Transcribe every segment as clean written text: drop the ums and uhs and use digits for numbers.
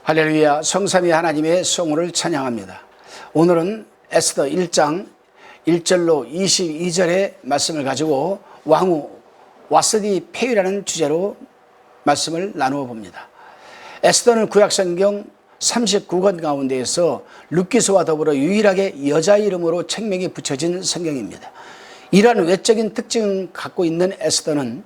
할렐루야, 성삼위 하나님의 성호를 찬양합니다. 오늘은 에스더 1장 1절로 22절의 말씀을 가지고 왕후 와스디 폐위라는 주제로 말씀을 나누어 봅니다. 에스더는 구약성경 39권 가운데에서 룻기서와 더불어 유일하게 여자 이름으로 책명이 붙여진 성경입니다. 이러한 외적인 특징을 갖고 있는 에스더는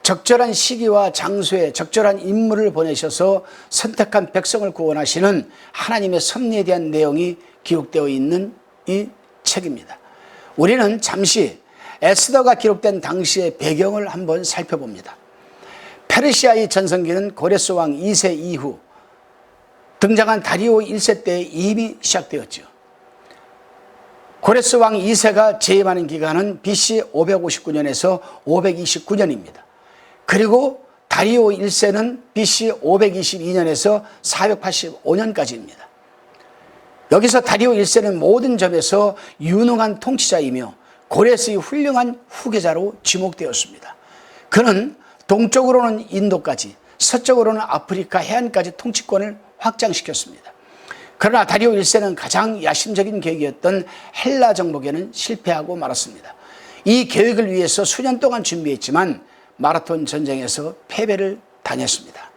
적절한 시기와 장소에 적절한 인물을 보내셔서 선택한 백성을 구원하시는 하나님의 섭리에 대한 내용이 기록되어 있는 이 책입니다. 우리는 잠시 에스더가 기록된 당시의 배경을 한번 살펴봅니다. 페르시아의 전성기는 고레스 왕 2세 이후 등장한 다리오 1세 때 이미 시작되었죠. 고레스 왕 2세가 재임하는 기간은 BC 559년에서 529년입니다. 그리고 다리오 1세는 BC 522년에서 485년까지입니다. 여기서 다리오 1세는 모든 점에서 유능한 통치자이며 고레스의 훌륭한 후계자로 지목되었습니다. 그는 동쪽으로는 인도까지, 서쪽으로는 아프리카 해안까지 통치권을 확장시켰습니다. 그러나 다리오 1세는 가장 야심적인 계획이었던 헬라 정복에는 실패하고 말았습니다. 이 계획을 위해서 수년 동안 준비했지만 마라톤 전쟁에서 패배를 당했습니다.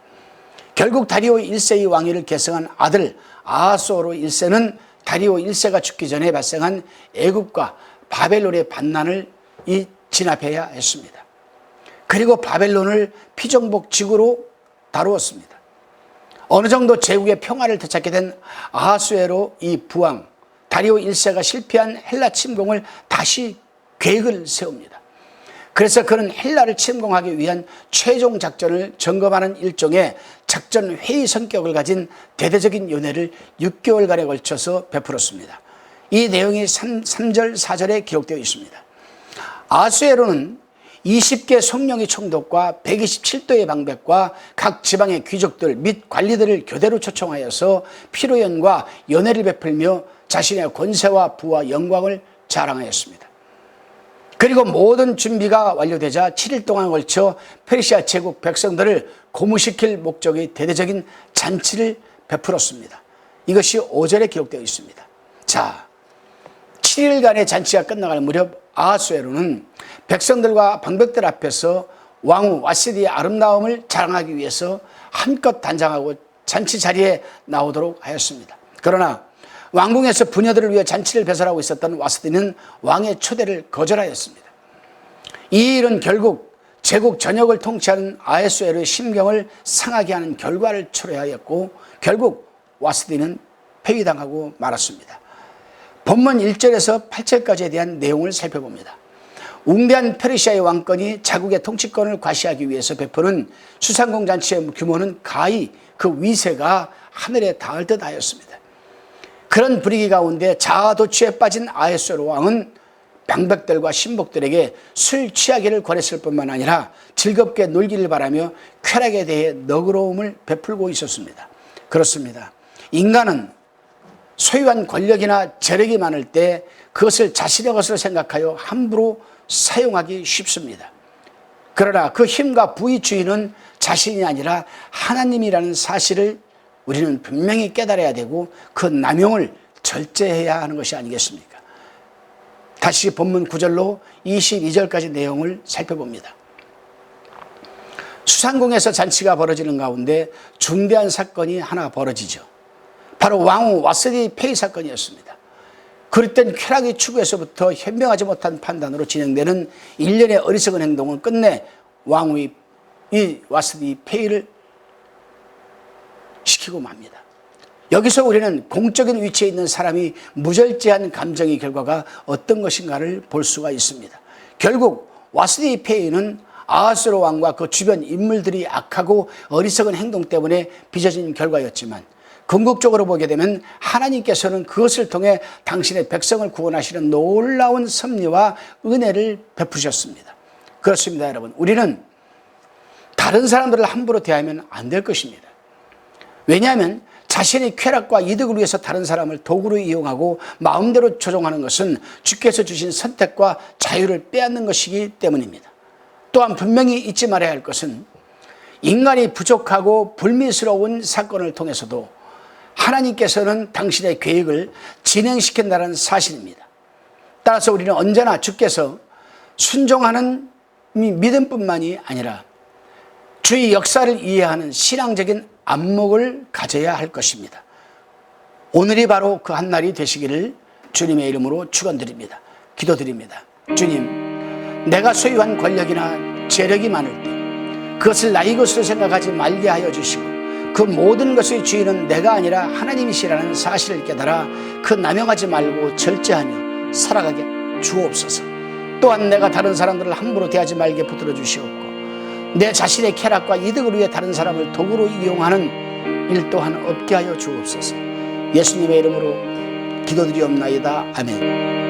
결국 다리오 1세의 왕위를 계승한 아들 아하수에로 1세는 다리오 1세가 죽기 전에 발생한 애굽과 바벨론의 반난을 진압해야 했습니다. 그리고 바벨론을 피정복 지구로 다루었습니다. 어느 정도 제국의 평화를 되찾게 된 아하수에로 이 부왕 다리오 1세가 실패한 헬라 침공을 다시 계획을 세웁니다. 그래서 그는 헬라를 침공하기 위한 최종 작전을 점검하는 일종의 작전 회의 성격을 가진 대대적인 연회를 6개월간에 걸쳐서 베풀었습니다. 이 내용이 3절 4절에 기록되어 있습니다. 아하수에로는 20개 성령의 총독과 127도의 방백과 각 지방의 귀족들 및 관리들을 교대로 초청하여서 피로연과 연회를 베풀며 자신의 권세와 부와 영광을 자랑하였습니다. 그리고 모든 준비가 완료되자 7일 동안 걸쳐 페르시아 제국 백성들을 고무시킬 목적의 대대적인 잔치를 베풀었습니다. 이것이 5절에 기록되어 있습니다. 자, 7일간의 잔치가 끝나갈 무렵 아하수에로는 백성들과 방백들 앞에서 왕후 와스디의 아름다움을 자랑하기 위해서 한껏 단장하고 잔치 자리에 나오도록 하였습니다. 그러나 왕궁에서 부녀들을 위해 잔치를 배설하고 있었던 와스디는 왕의 초대를 거절하였습니다. 이 일은 결국 제국 전역을 통치하는 아하수에로의 심경을 상하게 하는 결과를 초래하였고 결국 와스디는 폐위당하고 말았습니다. 본문 1절에서 8절까지에 대한 내용을 살펴봅니다. 웅대한 페르시아의 왕권이 자국의 통치권을 과시하기 위해서 베푸는 수상공 잔치의 규모는 가히 그 위세가 하늘에 닿을 듯 하였습니다. 그런 분위기 가운데 자아도취에 빠진 아하수에로 왕은 방백들과 신복들에게 술 취하기를 권했을 뿐만 아니라 즐겁게 놀기를 바라며 쾌락에 대해 너그러움을 베풀고 있었습니다. 그렇습니다. 인간은 소유한 권력이나 재력이 많을 때 그것을 자신의 것으로 생각하여 함부로 사용하기 쉽습니다. 그러나 그 힘과 부의 주인은 자신이 아니라 하나님이라는 사실을 우리는 분명히 깨달아야 되고 그 남용을 절제해야 하는 것이 아니겠습니까? 다시 본문 9절로 22절까지 내용을 살펴봅니다. 수상궁에서 잔치가 벌어지는 가운데 중대한 사건이 하나 벌어지죠. 바로 왕후 와스디 폐위 사건이었습니다. 그럴 땐 쾌락의 추구에서부터 현명하지 못한 판단으로 진행되는 일련의 어리석은 행동은 끝내 왕후의 이 와스디 폐위를 시키고 맙니다. 여기서 우리는 공적인 위치에 있는 사람이 무절제한 감정의 결과가 어떤 것인가를 볼 수가 있습니다. 결국 와스디 폐위는 아하수에로 왕과 그 주변 인물들이 악하고 어리석은 행동 때문에 빚어진 결과였지만 궁극적으로 보게 되면 하나님께서는 그것을 통해 당신의 백성을 구원하시는 놀라운 섭리와 은혜를 베푸셨습니다. 그렇습니다, 여러분. 우리는 다른 사람들을 함부로 대하면 안 될 것입니다. 왜냐하면 자신의 쾌락과 이득을 위해서 다른 사람을 도구로 이용하고 마음대로 조종하는 것은 주께서 주신 선택과 자유를 빼앗는 것이기 때문입니다. 또한 분명히 잊지 말아야 할 것은 인간이 부족하고 불미스러운 사건을 통해서도 하나님께서는 당신의 계획을 진행시킨다는 사실입니다. 따라서 우리는 언제나 주께서 순종하는 믿음뿐만이 아니라 주의 역사를 이해하는 신앙적인 안목을 가져야 할 것입니다. 오늘이 바로 그 한날이 되시기를 주님의 이름으로 축원드립니다. 기도드립니다. 주님, 내가 소유한 권력이나 재력이 많을 때 그것을 나의 것으로 생각하지 말게 하여 주시고, 그 모든 것의 주인은 내가 아니라 하나님이시라는 사실을 깨달아 그 남용하지 말고 절제하며 살아가게 주옵소서. 또한 내가 다른 사람들을 함부로 대하지 말게 붙들어 주시옵고, 내 자신의 쾌락과 이득을 위해 다른 사람을 도구로 이용하는 일 또한 없게 하여 주옵소서. 예수님의 이름으로 기도드리옵나이다. 아멘.